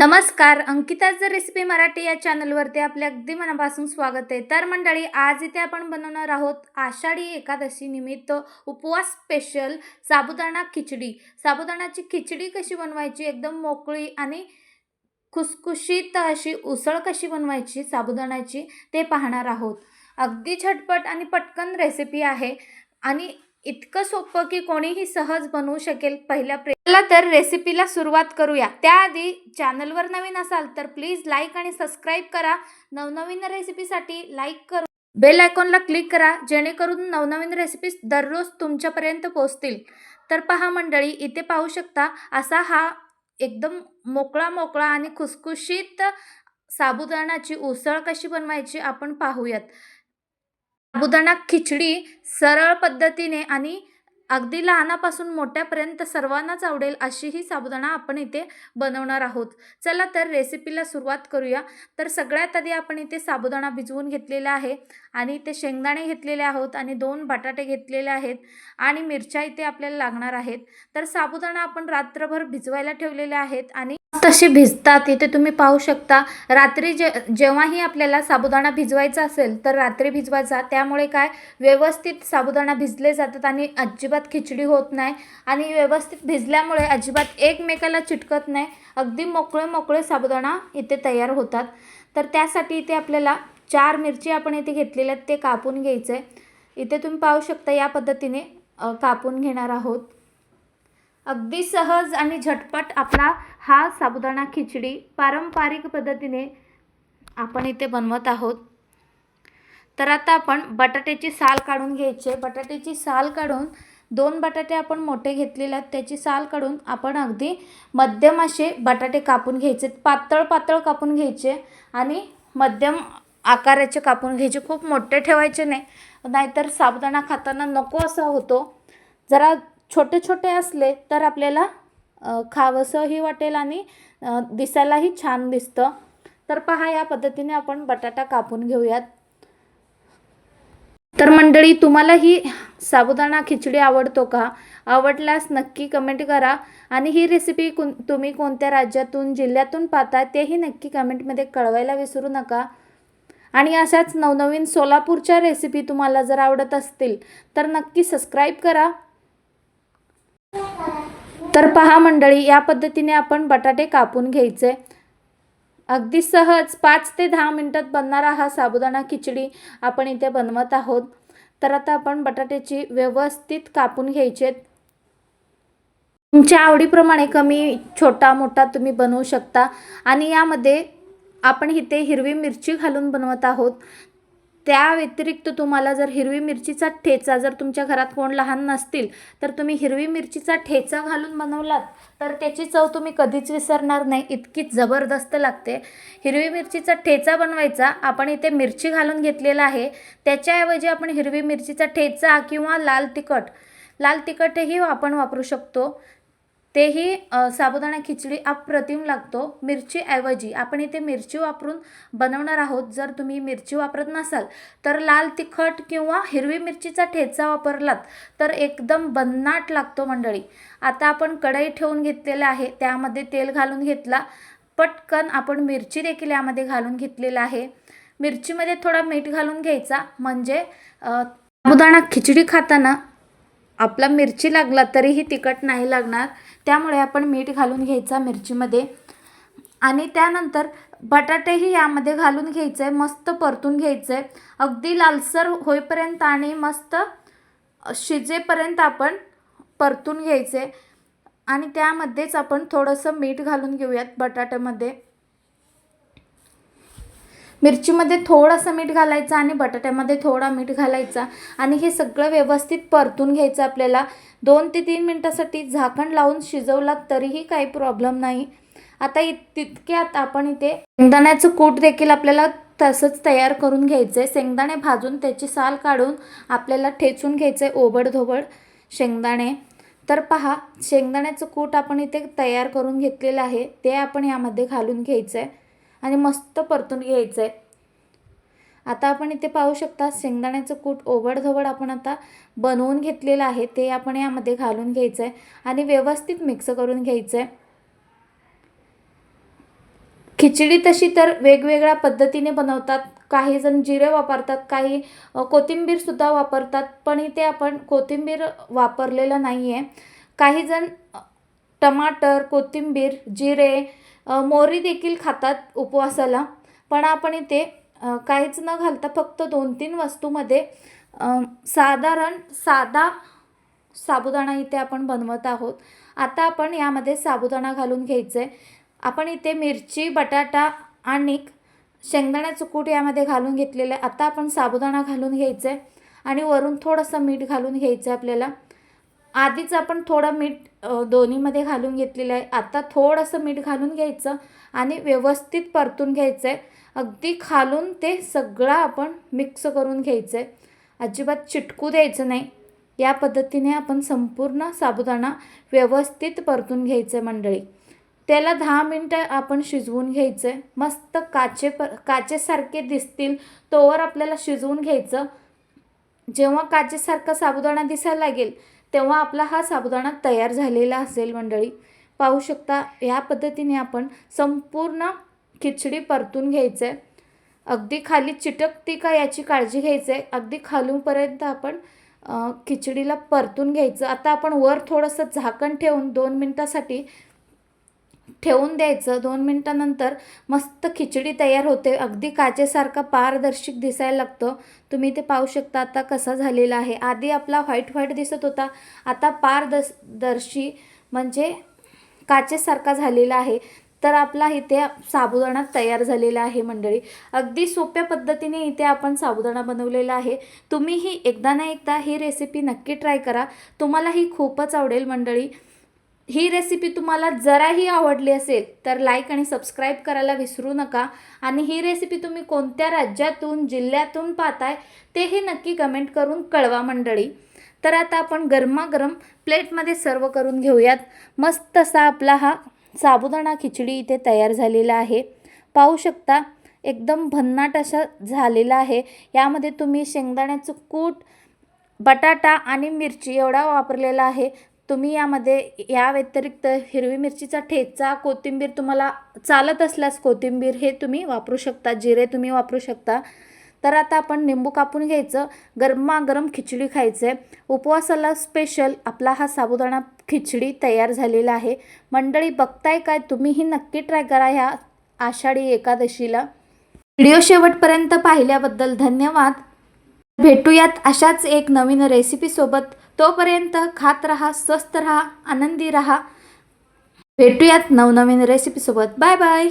नमस्कार, अंकिताचं रेसिपी मराठी या चॅनलवरती आपले अगदी मनापासून स्वागत आहे. तर मंडळी, आज इथे आपण बनवणार आहोत आषाढी एकादशी निमित्त उपवास स्पेशल साबुदाणा खिचडी. साबुदाणाची खिचडी कशी बनवायची, एकदम मोकळी आणि खुसखुशीत अशी उसळ कशी बनवायची साबुदाण्याची, ते पाहणार आहोत. अगदी झटपट आणि पटकन रेसिपी आहे आणि इतकं सोपं की कोणीही सहज बनवू शकेल. चला तर रेसिपीला सुरुवात करूया. त्याआधी चॅनलवर नवीन असाल तर प्लीज लाईक आणि सबस्क्राईब करा. नवनवीन रेसिपीसाठी लाईक करून बेल आयकॉनला क्लिक करा, जेणेकरून नवनवीन रेसिपीज दररोज तुमच्यापर्यंत पोहोचतील. तर पहा मंडळी, इथे पाहू शकता असा हा एकदम मोकळा मोकळा आणि खुसखुशीत साबुदाणाची उसळ कशी बनवायची आपण पाहूयात. साबुदाणा खिचडी सरळ पद्धतीने आणि अगदी लहानापासून मोठ्यापर्यंत सर्वांनाच आवडेल अशी ही साबुदाणा आपण इथे बनवणार आहोत. चला तर रेसिपीला सुरुवात करूया. तर सगळ्यात आधी आपण इथे साबुदाणा भिजवून घेतलेला आहे आणि इथे शेंगदाणे घेतलेले आहोत आणि 2 बटाटे घेतलेले आहेत आणि मिरच्या इथे आपल्याला लागणार आहेत. तर साबुदाणा आपण रात्रभर भिजवायला ठेवलेले आहेत आणि तसे भिजतात. इथे तुम्ही पाहू शकता. रात्री जेव्हाही आपल्याला साबुदाणा भिजवायचा असेल तर रात्री भिजवायचा, त्यामुळे काय व्यवस्थित साबुदाणा भिजले जातात आणि अजिबात खिचडी होत नाही आणि व्यवस्थित भिजल्यामुळे अजिबात एकमेकाला चिटकत नाही. अगदी मोकळे मोकळे साबुदाणा इथे तयार होतात. तर त्यासाठी इथे आपल्याला 4 मिरची आपण इथे घेतलेल्या आहेत, ते कापून घ्यायचं आहे. इथे तुम्ही पाहू शकता या पद्धतीने कापून घेणार आहोत. अगदी सहज आणि झटपट आपला हा साबुदाणा खिचडी पारंपरिक पद्धतीने आपण इथे बनवत आहोत. तर आता आपण बटाट्याची साल काढून घ्यायचे. बटाट्याची साल काढून 2 बटाटे आपण मोठे घेतलेले आहेत, त्याची साल काढून आपण अगदी मध्यम असे बटाटे कापून घ्यायचे. पातळ पातळ कापून घ्यायचे आणि मध्यम आकाराचे कापून घ्यायचे. खूप मोठे ठेवायचे नाही, नाहीतर साबुदाणा खाताना नको असा होतो. जरा छोटे छोटे असले तर आपल्याला खावंसंही वाटेल आणि दिसायलाही छान दिसतं. तर पहा, या पद्धतीने आपण बटाटा कापून घेऊयात. तर मंडळी, तुम्हाला ही साबुदाणा खिचडी आवडतो का? आवडल्यास नक्की कमेंट करा आणि ही रेसिपी तुम्ही कोणत्या राज्यातून जिल्ह्यातून पाहता तेही नक्की कमेंटमध्ये कळवायला विसरू नका. आणि अशाच नवनवीन सोलापूरच्या रेसिपी तुम्हाला जर आवडत असतील तर नक्की सबस्क्राईब करा. तर पहा मंडळी, या पद्धतीने आपण बटाटे कापून घ्यायचे. अगदी सहज 5 ते 10 मिनिटात बनणारा हा साबुदाणा खिचडी आपण इथे बनवत आहोत. तर आता आपण बटाट्याची व्यवस्थित कापून घ्यायचे. तुमच्या आवडीप्रमाणे कमी छोटा मोठा तुम्ही बनवू शकता. आणि यामध्ये आपण इथे हिरवी मिरची घालून बनवत आहोत. त्या व्यतिरिक्त तुम्हाला जर हिरवी मिरचीचा ठेचा, जर तुमच्या घरात कोण लहान नसतील तर तुम्ही हिरवी मिरचीचा ठेचा घालून बनवलात तर त्याची चव तुम्ही कधीच विसरणार नाही, इतकी जबरदस्त लागते. हिरवी मिरचीचा ठेचा बनवायचा. आपण इथे मिरची घालून घेतलेला आहे, त्याच्याऐवजी आपण हिरवी मिरचीचा ठेचा किंवा लाल तिखटही आपण वापरू शकतो. तेही साबुदाणा खिचडी अप्रतिम लागतो. मिरचीऐवजी आपण इथे मिरची वापरून बनवणार आहोत. जर तुम्ही मिरची वापरत नसाल तर लाल तिखट किंवा हिरवी मिरचीचा ठेचा वापरलात तर एकदम भन्नाट लागतो मंडळी. आता आपण कढई ठेवून घेतलेलं आहे, त्यामध्ये तेल घालून घेतला. पटकन आपण मिरची देखील यामध्ये घालून घेतलेला आहे. मिरचीमध्ये थोडा मीठ घालून घ्यायचा, म्हणजे साबुदाणा खिचडी खाताना आपला मिरची लागला तरीही तिखट नाही लागणार, त्यामुळे आपण मीठ घालून घ्यायचा मिरचीमध्ये. आणि त्यानंतर बटाटेही यामध्ये घालून घ्यायचे, मस्त परतून घ्यायचे अगदी लालसर होईपर्यंत आणि मस्त शिजेपर्यंत आपण परतून घ्यायचे. आणि त्यामध्येच आपण थोडंसं मीठ घालून घेऊयात. बटाट्यामध्ये मिरचीमध्ये थोडंसं मीठ घालायचं आणि बटाट्यामध्ये थोडा मीठ घालायचा आणि हे सगळं व्यवस्थित परतून घ्यायचं. आपल्याला 2 ते 3 मिनिटासाठी झाकण लावून शिजवलात तरीही काही प्रॉब्लेम नाही. आता तितक्यात आपण इथे शेंगदाण्याचं कूट देखील आपल्याला तसंच तयार करून घ्यायचं आहे. शेंगदाणे भाजून त्याची साल काढून आपल्याला ठेचून घ्यायचं आहे, ओबडधोबड शेंगदाणे. तर पहा, शेंगदाण्याचं कूट आपण इथे तयार करून घेतलेलं आहे, ते आपण यामध्ये घालून घ्यायचं आहे आणि मस्त परतून घ्यायचं आहे. आता आपण इथे पाहू शकता शेंगदाण्याचं कूट ओबडधोबड आपण आता बनवून घेतलेलं आहे, ते आपण यामध्ये घालून घ्यायचं आहे आणि व्यवस्थित मिक्स करून घ्यायचं आहे. खिचडी तशी तर वेगवेगळ्या पद्धतीने बनवतात. काही जण जिरे वापरतात, काही कोथिंबीरसुद्धा वापरतात, पण इथे आपण कोथिंबीर वापरलेलं नाही आहे. काही जण टमाटर, कोथिंबीर, जिरे, मोहरी देखील खातात उपवासाला. पण आपण इथे काहीच न घालता फक्त 2-3 वस्तूमध्ये साधारण साधा साबुदाणा इथे आपण बनवत आहोत. आता आपण यामध्ये साबुदाणा घालून घ्यायचं आहे. आपण इथे मिरची, बटाटा आणि शेंगदाण्याचं कूट यामध्ये घालून घेतलेलं आहे. आता आपण साबुदाणा घालून घ्यायचं आहे आणि वरून थोडंसं मीठ घालून घ्यायचं आहे आपल्याला. आधीच आपण थोडं मीठ दोन्हीमध्ये घालून घेतलेलं आहे. आता थोडंसं मीठ घालून घ्यायचं आणि व्यवस्थित परतून घ्यायचं आहे. अगदी खालून ते सगळं आपण मिक्स करून घ्यायचं आहे. अजिबात चिटकू द्यायचं नाही. या पद्धतीने आपण संपूर्ण साबुदाणा व्यवस्थित परतून घ्यायचं आहे मंडळी. त्याला 10 मिनटं आपण शिजवून घ्यायचं आहे. मस्त काचेसारखे दिसतील तोवर आपल्याला शिजवून घ्यायचं. जेव्हा काचेसारखा साबुदाणा दिसायला लागेल तेव्हा आपला हा साबुदाणा तयार झालेला असेल मंडळी. पाहू शकता या पद्धतीने आपण संपूर्ण खिचडी परतून घ्यायचं आहे. अगदी खाली चिटकती का याची काळजी घ्यायचं आहे. अगदी खालूपर्यंत आपण खिचडीला परतून घ्यायचं. आता आपण वर थोडंसं झाकण ठेवून 2 मिनटासाठी ठेवून द्यायचं. 2 मिनटानंतर मस्त खिचडी तयार होते. अगदी काचेसारखा पारदर्शक दिसायला लागतं. तुम्ही ते पाहू शकता आता कसा झालेला आहे. आधी आपला व्हाईट दिसत होता, आता पारदर्शी म्हणजे काचेसारखा झालेला आहे. तर आपला इथे साबुदाणा तयार झालेला आहे मंडळी. अगदी सोप्या पद्धतीने इथे आपण साबुदाणा बनवलेला आहे. तुम्हीही एकदा ना एकदा ही रेसिपी नक्की ट्राय करा. तुम्हाला ही खूपच आवडेल मंडळी. ही रेसिपी तुम्हाला जराही आवडली असेल तर लाईक आणि सबस्क्राईब करायला विसरू नका. आणि ही रेसिपी तुम्ही कोणत्या राज्यातून, जिल्ह्यातून पाहताय ते हे नक्की कमेंट करून कळवा मंडळी. तर आता आपण गरमागरम प्लेटमध्ये सर्व करून घेऊयात. मस्त असा आपला हा साबुदाणा खिचडी इथे तयार झालेला आहे. पाहू शकता एकदम भन्नाट असा झालेला आहे. यामध्ये तुम्ही शेंगदाण्याचं कूट, बटाटा आणि मिरची एवढा वापरलेला आहे. तुम्ही यामध्ये या व्यतिरिक्त हिरवी मिरचीचा ठेचा, कोथिंबीर तुम्हाला चालत असल्यास कोथिंबीर हे तुम्ही वापरू शकता, जिरे तुम्ही वापरू शकता. तर आता आपण निंबू कापून घ्यायचं, गरमागरम खिचडी खायचं आहे. उपवासाला स्पेशल आपला हा साबुदाणा खिचडी तयार झालेला आहे. मंडळी बघताय काय, तुम्हीही नक्की ट्राय करा ह्या आषाढी एकादशीला. व्हिडिओ शेवटपर्यंत पाहिल्याबद्दल धन्यवाद. भेटूयात अशाच एक नवीन रेसिपीसोबत. तोपर्यंत खात रहा, स्वस्त रहा, आनंदी रहा. भेटूयात नवनवीन रेसिपीसोबत. Bye bye.